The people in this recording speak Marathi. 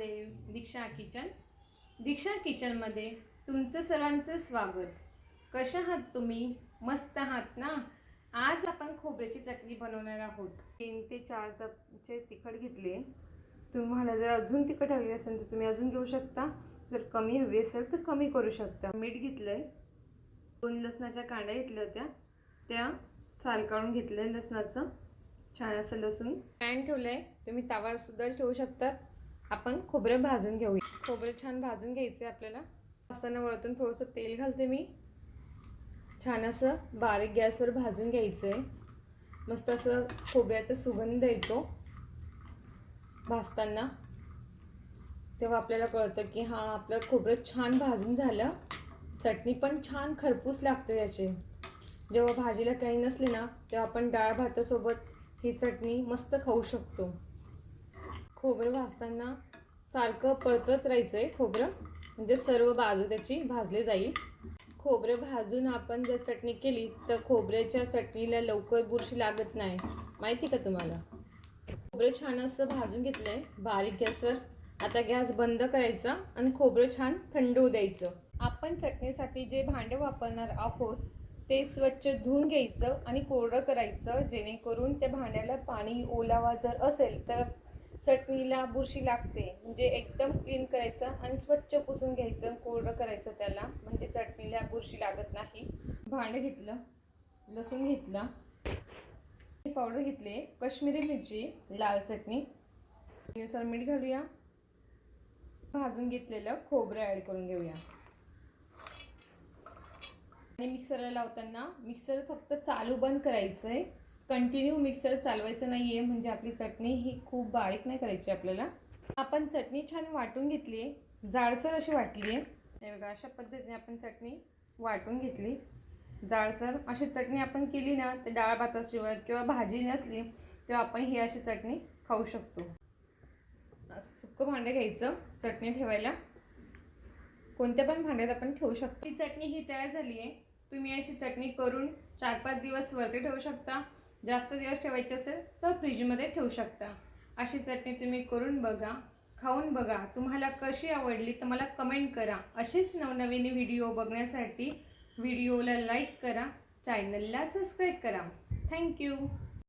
महादेव. दीक्षा किचनमध्ये तुमचं सर्वांचं स्वागत. कशा आहात तुम्ही? मस्त आहात ना? आज आपण खोबऱ्याची चटणी बनवणार आहोत. 3 ते 4 चमचे तिखट घेतले. तुम्हाला जर अजून तिखट हवी असेल तर तुम्ही अजून घेऊ शकता, जर कमी हवी असेल तर कमी करू शकता. मीठ घेतलंय, 2 लसणाच्या कांड्या घेतल्या होत्या, त्या साल काढून घेतलंय लसणाचं. छान असं लसूण पॅन ठेवलंय, तुम्ही तवा सुद्धा ठेवू शकता. आपण खोबरं भाजून घेऊया. खोबरं छान भाजून घ्यायचं आपल्याला. असताना वरतून थोडंसं तेल घालते मी. छान असं बारीक गॅसवर भाजून घ्यायचं आहे. मस्त असं खोबऱ्याचा सुगंध येतो भाजताना, तेव्हा आपल्याला कळतं की हां आपलं खोबरं छान भाजून झालं. चटणी पण छान खरपूस लागते याची. जेव्हा भाजीला काही नसले ना तेव्हा आपण डाळ भातासोबत ही चटणी मस्त खाऊ शकतो. खोबरं भाजताना सारखं परतत राहायचं आहे खोबरं, म्हणजे सर्व बाजू त्याची भाजली जाईल. खोबरं भाजून आपण जर चटणी केली तर खोबऱ्याच्या चटणीला लवकर बुरशी लागत नाही, माहिती का तुम्हाला? खोबरं छान असं भाजून घेतलं आहे बारीक गॅसवर. आता गॅस बंद करायचा आणि खोबरं छान थंड होऊ द्यायचं. आपण चटणीसाठी जे भांडे वापरणार आहोत ते स्वच्छ धुवून घ्यायचं आणि कोरडं करायचं, जेणेकरून त्या भांड्याला पाणी ओलावा जर असेल तर चटणीला बुरशी लागते. म्हणजे एकदम क्लीन करायचं आणि स्वच्छ पुसून घ्यायचं, कोरडं करायचं त्याला, म्हणजे चटणीला बुरशी लागत नाही. भांडं घेतलं, लसूण घेतला, पावडर घेतली, काश्मीरी मिरची, लाल चटणी, नुसार मीठ घालूया. भाजून घेतलेलं खोबरं ॲड करून घेऊया. आणि मिक्सरला लावताना मिक्सर फक्त चालू बंद करायचं आहे, कंटिन्यू मिक्सर चालवायचं नाही आहे, म्हणजे आपली चटणी ही खूप बारीक नाही करायची आपल्याला. आपण चटणी छान वाटून घेतली आहे, जाडसर अशी वाटली आहे. हे बघा, अशा पद्धतीने आपण चटणी वाटून घेतली जाडसर. अशी चटणी आपण केली ना तर डाळ भाताशिवाय किंवा भाजी नसली तेव्हा आपण ही अशी चटणी खाऊ शकतो. सुक्कं भांडं घ्यायचं चटणी ठेवायला, कोणत्या पण भांड्यात आपण ठेवू शकतो. ही चटणी ही तयार झाली आहे. तुम्ही अशी चटणी करून 4-5 दिवस वरती ठेवू शकता. जास्त दिवस ठेवायची असेल तर फ्रीजमध्ये ठेवू शकता. अशी चटणी तुम्ही करून बघा, खाऊन बघा. तुम्हाला कशी आवडली तर मला कमेंट करा. असेच नवनवीन व्हिडिओ बघण्यासाठी व्हिडिओला लाईक करा, चॅनलला सबस्क्राईब करा. थँक्यू.